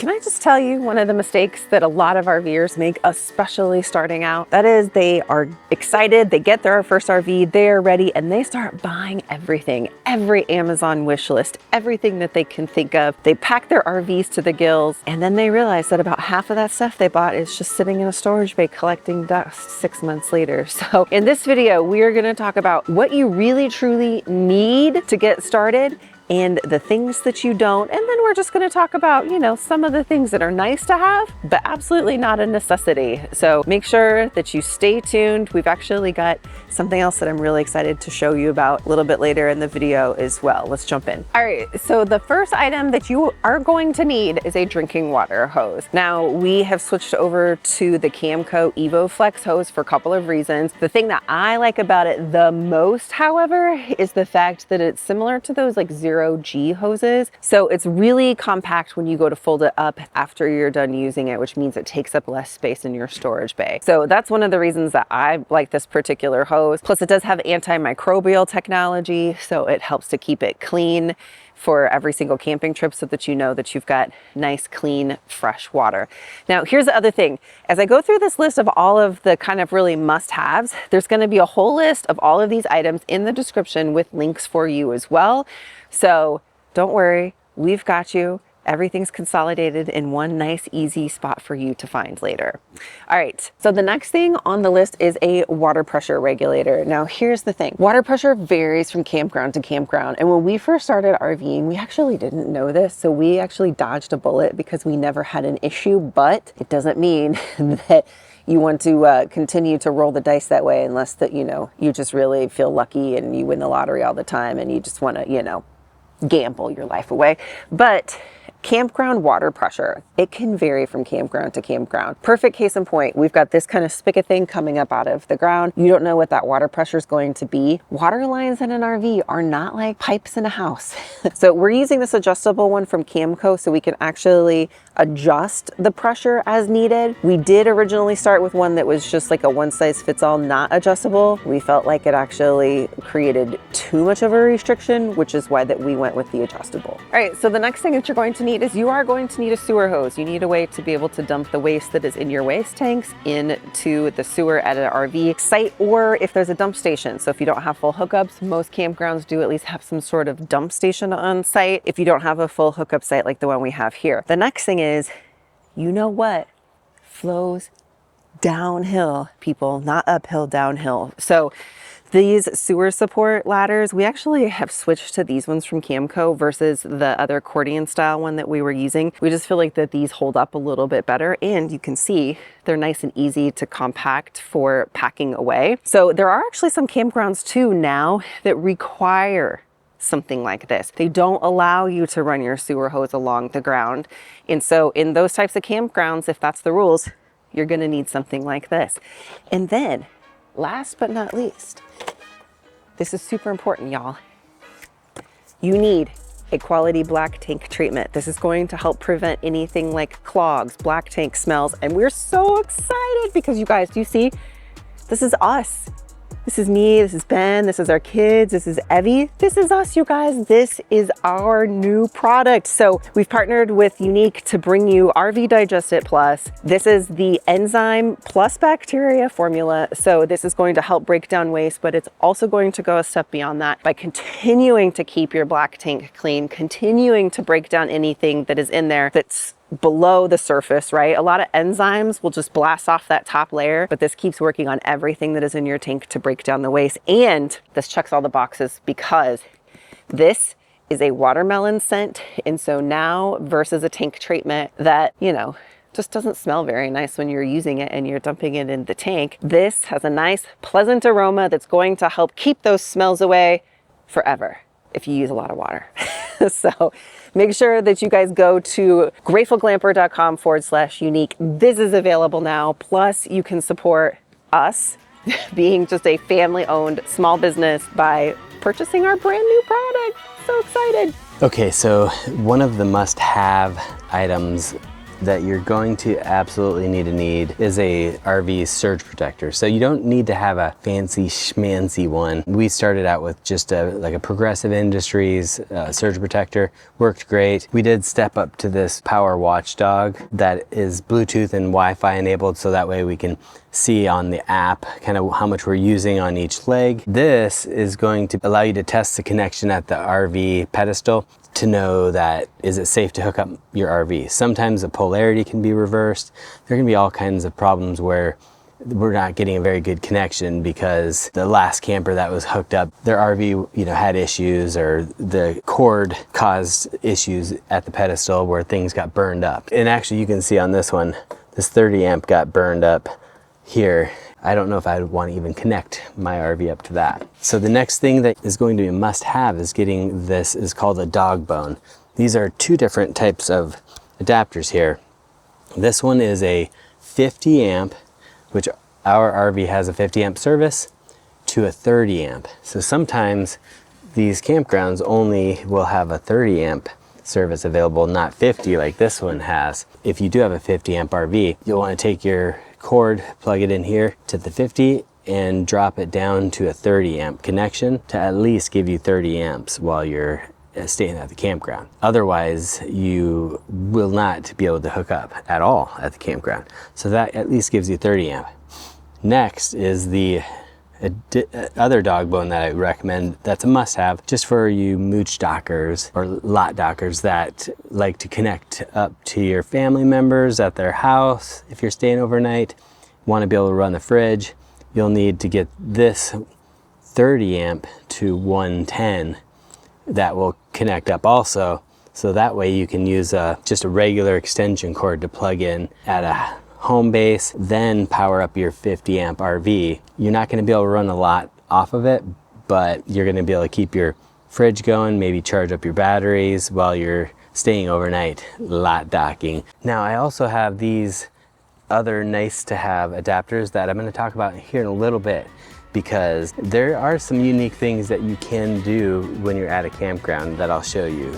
can I just tell you one of the mistakes that a lot of RVers make, especially starting out? That is, they are excited, they get their first RV, they're ready, and they start buying everything, every Amazon wish list, everything that they can think of. They pack their RVs to the gills, and then they realize that about half of that stuff they bought is just sitting in a storage bay collecting dust 6 months later. So in this video, we are gonna talk about what you really truly need to get started and the things that you don't. And then we're just gonna talk about, you know, some of the things that are nice to have, but absolutely not a necessity. So make sure that you stay tuned. We've actually got something else that I'm really excited to show you about a little bit later in the video as well. Let's jump in. All right, so the first item that you are going to need is a drinking water hose. Now, we have switched over to the Camco Evo Flex hose for a couple of reasons. The thing that I like about it the most, however, is the fact that it's similar to those like 0G hoses. So it's really compact when you go to fold it up after you're done using it, which means it takes up less space in your storage bay. So that's one of the reasons that I like this particular hose. Plus it does have antimicrobial technology, so it helps to keep it clean for every single camping trip so that you know that you've got nice, clean, fresh water. Now, here's the other thing. As I go through this list of all of the kind of really must-haves, there's gonna be a whole list of all of these items in the description with links for you as well. So don't worry, we've got you. Everything's consolidated in one nice, easy spot for you to find later. All right, so the next thing on the list is a water pressure regulator. Now, here's the thing. Water pressure varies from campground to campground. And when we first started RVing, we actually didn't know this. So we actually dodged a bullet because we never had an issue, but it doesn't mean that you want to continue to roll the dice that way unless that, you know, you just really feel lucky and you win the lottery all the time and you just want to, you know, gamble your life away. But campground water pressure, it can vary from campground to campground. Perfect case in point, we've got this kind of spigot thing coming up out of the ground. You don't know what that water pressure is going to be. Water lines in an RV are not like pipes in a house. So we're using this adjustable one from Camco so we can actually adjust the pressure as needed. We did originally start with one that was just like a one size fits all, not adjustable. We felt like it actually created too much of a restriction, which is why that we went with the adjustable. All right, so the next thing that you're going to need is you are going to need a sewer hose. You need a way to be able to dump the waste that is in your waste tanks into the sewer at an RV site, or if there's a dump station. So if you don't have full hookups, most campgrounds do at least have some sort of dump station on site if you don't have a full hookup site like the one we have here. The next thing is, you know what flows downhill, people, not uphill, downhill. So these sewer support ladders, we actually have switched to these ones from Camco versus the other accordion style one that we were using. We just feel like that these hold up a little bit better, and you can see they're nice and easy to compact for packing away. So there are actually some campgrounds too now that require something like this. They don't allow you to run your sewer hose along the ground. And so in those types of campgrounds, if that's the rules, you're gonna need something like this. And then last but not least, this is super important, y'all. You need a quality black tank treatment. This is going to help prevent anything like clogs, black tank smells. And we're so excited because you guys, do you see? This is us. This is me, this is Ben, this is our kids, this is Evie. This is us, you guys. This is our new product. So we've partnered with Unique to bring you RV Digest It Plus. This is the enzyme plus bacteria formula. So this is going to help break down waste, but it's also going to go a step beyond that by continuing to keep your black tank clean, continuing to break down anything that is in there that's below the surface, right? A lot of enzymes will just blast off that top layer, but this keeps working on everything that is in your tank to break down the waste. And this checks all the boxes because this is a watermelon scent. And so now versus a tank treatment that, you know, just doesn't smell very nice when you're using it and you're dumping it in the tank, this has a nice, pleasant aroma that's going to help keep those smells away forever if you use a lot of water. So make sure that you guys go to gratefulglamper.com/unique. This is available now. Plus you can support us being just a family owned small business by purchasing our brand new product. So excited. Okay, so one of the must-have items that you're going to absolutely need is a RV surge protector. So you don't need to have a fancy schmancy one. We started out with just like a Progressive Industries surge protector. Worked great. We did step up to this Power Watchdog that is Bluetooth and Wi-Fi enabled, so that way we can see on the app kind of how much we're using on each leg. This is going to allow you to test the connection at the RV pedestal to know that is it safe to hook up your RV. Sometimes the polarity can be reversed. There can be all kinds of problems where we're not getting a very good connection because the last camper that was hooked up, their RV, had issues, or the cord caused issues at the pedestal where things got burned up. And actually you can see on this one, this 30 amp got burned up here. I don't know if I would want to even connect my RV up to that. So the next thing that is going to be a must have is getting this, is called a dog bone. These are two different types of adapters here. This one is a 50 amp, which our RV has a 50 amp service, to a 30 amp. So sometimes these campgrounds only will have a 30 amp service available, not 50 like this one has. If you do have a 50 amp RV, you'll want to take your cord, plug it in here to the 50 and drop it down to a 30 amp connection to at least give you 30 amps while you're staying at the campground. Otherwise, you will not be able to hook up at all at the campground. So that at least gives you 30 amp. Next is the other dog bone that I recommend, that's a must-have just for you mooch dockers or lot dockers that like to connect up to your family members at their house. If you're staying overnight, want to be able to run the fridge, you'll need to get this 30 amp to 110 that will connect up also, so that way you can use just a regular extension cord to plug in at a home base, then power up your 50 amp RV. You're not going to be able to run a lot off of it, but you're going to be able to keep your fridge going, maybe charge up your batteries while you're staying overnight lot docking. Now I also have these other nice to have adapters that I'm going to talk about here in a little bit, because there are some unique things that you can do when you're at a campground that I'll show you.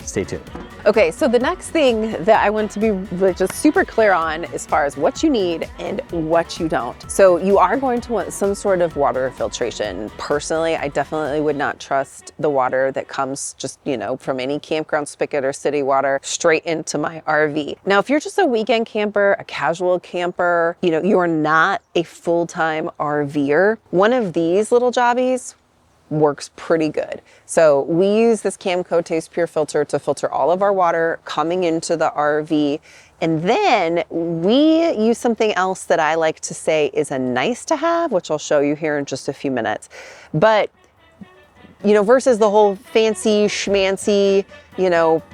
Stay tuned. Okay, so the next thing that I want to be just super clear on as far as what you need and what you don't. So you are going to want some sort of water filtration. Personally, I definitely would not trust the water that comes just, from any campground spigot or city water straight into my RV. Now, if you're just a weekend camper, a casual camper, you are not a full-time RVer, one of these little jobbies works pretty good. So we use this Camco Taste Pure filter to filter all of our water coming into the RV. And then we use something else that I like to say is a nice to have, which I'll show you here in just a few minutes. But, versus the whole fancy schmancy,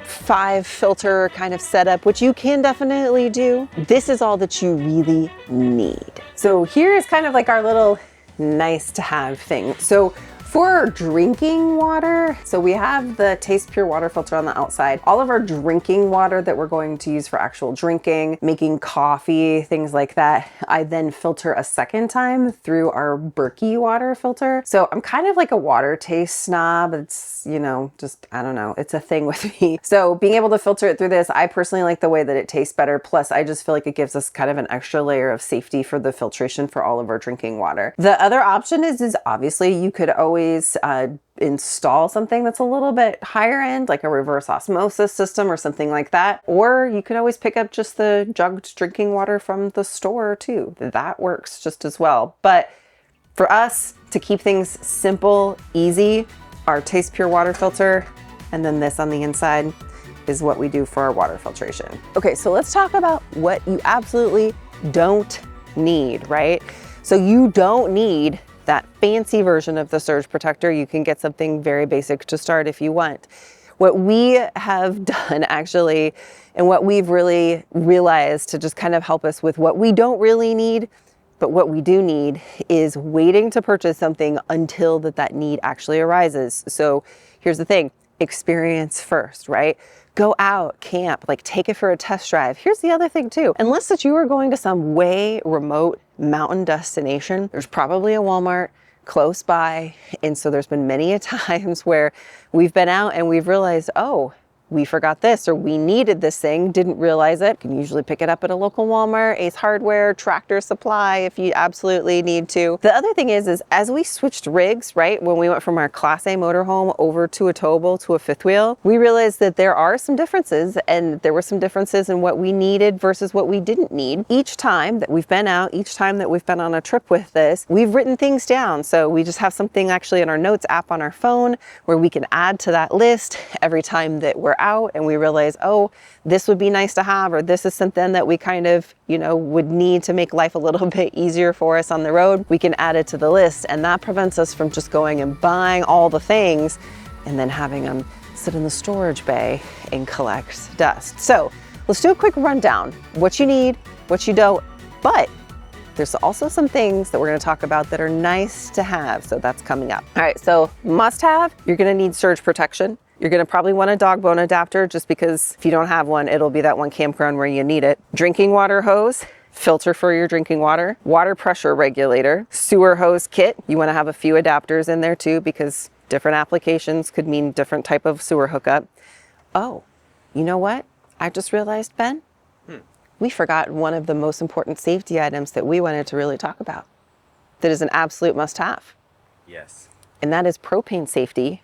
5 filter kind of setup, which you can definitely do, this is all that you really need. So here is kind of like our little nice to have thing. So for drinking water, so we have the Taste Pure water filter on the outside. All of our drinking water that we're going to use for actual drinking, making coffee, things like that, I then filter a second time through our Berkey water filter. So I'm kind of like a water taste snob. It's, I don't know, it's a thing with me. So being able to filter it through this, I personally like the way that it tastes better. Plus, I just feel like it gives us kind of an extra layer of safety for the filtration for all of our drinking water. The other option is obviously you could always install something that's a little bit higher end, like a reverse osmosis system or something like that. Or you could always pick up just the jugged drinking water from the store too. That works just as well. But for us, to keep things simple, easy, our Taste Pure water filter, and then this on the inside is what we do for our water filtration. Okay, so let's talk about what you absolutely don't need, right? So you don't need that fancy version of the surge protector. You can get something very basic to start if you want. What we have done actually, and what we've really realized to just kind of help us with what we don't really need, but what we do need, is waiting to purchase something until that need actually arises. So here's the thing, experience first, right? Go out, camp, take it for a test drive. Here's the other thing too, unless that you are going to some way remote mountain destination, there's probably a Walmart close by. And so there's been many a times where we've been out and we've realized, oh, we forgot this, or we needed this thing, didn't realize it. You can usually pick it up at a local Walmart, Ace Hardware, Tractor Supply if you absolutely need to. The other thing is as we switched rigs, right, when we went from our Class A motorhome over to a towable to a fifth wheel, we realized that there are some differences, and there were some differences in what we needed versus what we didn't need. Each time that we've been out, each time that we've been on a trip with this, we've written things down. So we just have something actually in our notes app on our phone where we can add to that list every time that we're out and we realize, oh, this would be nice to have, or this is something that we kind of, would need to make life a little bit easier for us on the road. We can add it to the list, and that prevents us from just going and buying all the things and then having them sit in the storage bay and collect dust. So let's do a quick rundown. What you need, what you don't, but there's also some things that we're going to talk about that are nice to have. So that's coming up. All right, so must have, you're going to need surge protection. You're going to probably want a dog bone adapter, just because if you don't have one, it'll be that one campground where you need it. Drinking water hose, filter for your drinking water, water pressure regulator, sewer hose kit. You want to have a few adapters in there too, because different applications could mean different type of sewer hookup. Oh, you know what? I just realized, Ben, we forgot one of the most important safety items that we wanted to really talk about. That is an absolute must-have. Yes. And that is propane safety.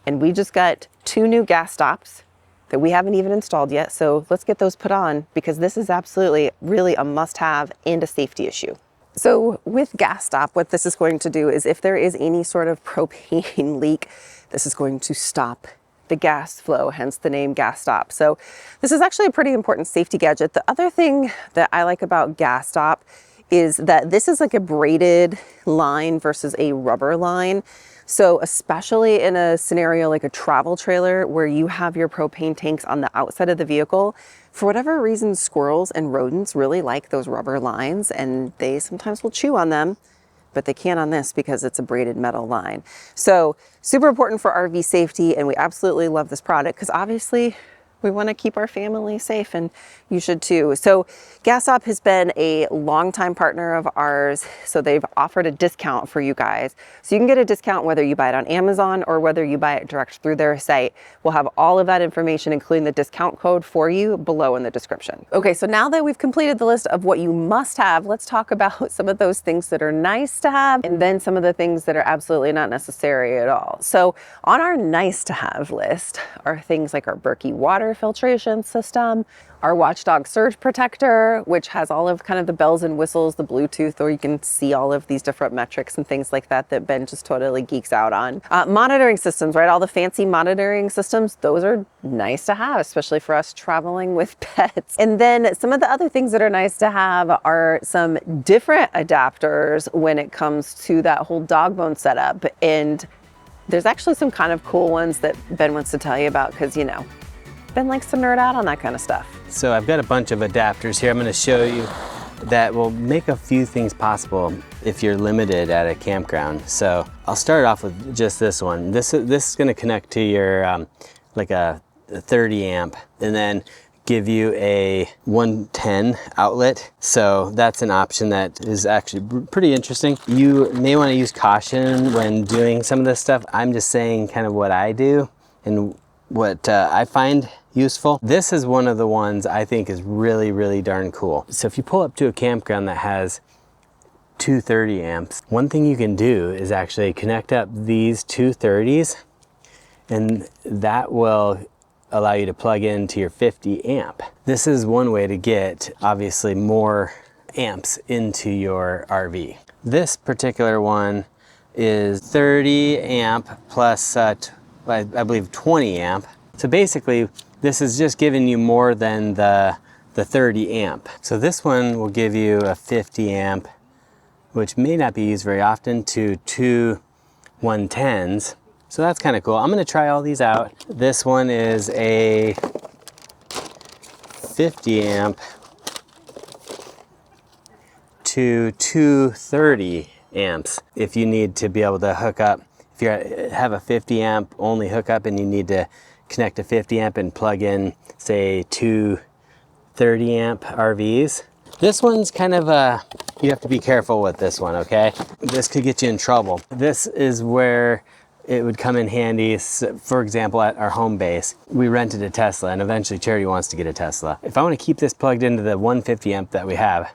And we just got 2 new gas stops that we haven't even installed yet. So let's get those put on, because this is absolutely really a must-have and a safety issue. So with gas stop, what this is going to do is if there is any sort of propane leak, this is going to stop the gas flow, hence the name gas stop. So this is actually a pretty important safety gadget. The other thing that I like about gas stop is that this is like a braided line versus a rubber line. So especially in a scenario like a travel trailer where you have your propane tanks on the outside of the vehicle, for whatever reason, squirrels and rodents really like those rubber lines, and they sometimes will chew on them, but they can't on this because it's a braided metal line. So super important for RV safety, and we absolutely love this product because obviously we want to keep our family safe, and you should too. So GasStop has been a longtime partner of ours, so they've offered a discount for you guys. So you can get a discount whether you buy it on Amazon or whether you buy it direct through their site. We'll have all of that information, including the discount code for you, below in the description. Okay, so now that we've completed the list of what you must have, let's talk about some of those things that are nice to have, and then some of the things that are absolutely not necessary at all. So on our nice to have list are things like our Berkey water filtration system, our Watchdog surge protector, which has all of kind of the bells and whistles, the Bluetooth, or you can see all of these different metrics and things like that that Ben just totally geeks out on. Monitoring systems, right? All the fancy monitoring systems, those are nice to have, especially for us traveling with pets. And then some of the other things that are nice to have are some different adapters when it comes to that whole dog bone setup. And there's actually some kind of cool ones that Ben wants to tell you about, because, Ben likes to nerd out on that kind of stuff. So I've got a bunch of adapters here I'm going to show you that will make a few things possible if you're limited at a campground. So I'll start off with just this one. This is going to connect to your like a 30 amp, and then give you a 110 outlet. So that's an option that is actually pretty interesting. You may want to use caution when doing some of this stuff. I'm just saying kind of what I do and what I find useful. This is one of the ones I think is really, really darn cool. So if you pull up to a campground that has 230 amps, one thing you can do is actually connect up these 230s, and that will allow you to plug into your 50 amp. This is one way to get obviously more amps into your RV. This particular one is 30 amp plus I believe 20 amp. So basically this is just giving you more than the 30 amp. So this one will give you a 50 amp, which may not be used very often, to 2 110s. So that's kind of cool. I'm going to try all these out. This one is a 50 amp to 230 amps. If you need to be able to hook up, if you have a 50 amp only hookup and you need to connect a 50 amp and plug in, say, 2 30 amp RVs. This one's kind of you have to be careful with this one, okay? This could get you in trouble. This is where it would come in handy. For example, at our home base, we rented a Tesla, and eventually Charity wants to get a Tesla. If I want to keep this plugged into the 150 amp that we have,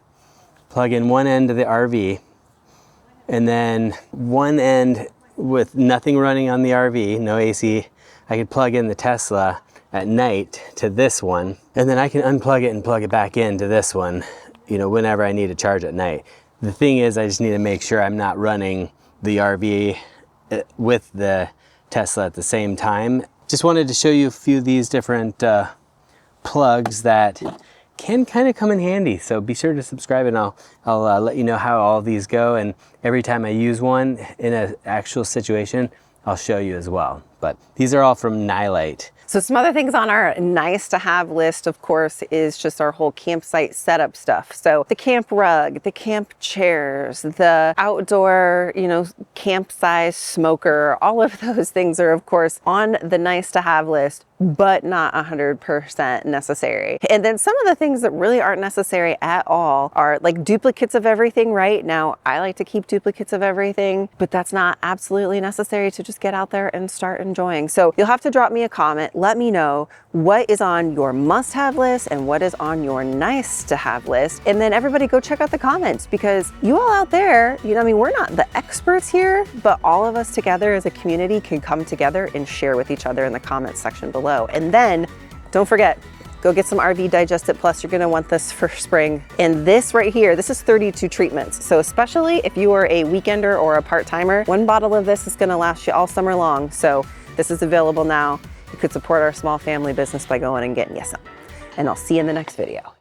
plug in one end of the RV, and then one end with nothing running on the RV, no AC, I could plug in the Tesla at night to this one, and then I can unplug it and plug it back into this one, you know, whenever I need to charge at night. The thing is, I just need to make sure I'm not running the RV with the Tesla at the same time. Just wanted to show you a few of these different plugs that can kind of come in handy. So be sure to subscribe, and I'll let you know how all these go. And every time I use one in an actual situation, I'll show you as well. But these are all from Nylite. So some other things on our nice to have list, of course, is just our whole campsite setup stuff. So the camp rug, the camp chairs, the outdoor, you know, camp size smoker, all of those things are, of course, on the nice to have list, but not 100% necessary. And then some of the things that really aren't necessary at all are like duplicates of everything. Right now, I like to keep duplicates of everything, but that's not absolutely necessary to just get out there and start enjoying. So you'll have to drop me a comment. Let me know what is on your must-have list and what is on your nice-to-have list. And then everybody go check out the comments, because you all out there, you know, I mean, we're not the experts here, but all of us together as a community can come together and share with each other in the comments section below. And then don't forget, go get some RV Digested Plus. You're gonna want this for spring. And this right here, this is 32 treatments. So especially if you are a weekender or a part-timer, one bottle of this is gonna last you all summer long. So this is available now. You could support our small family business by going and getting you some. And I'll see you in the next video.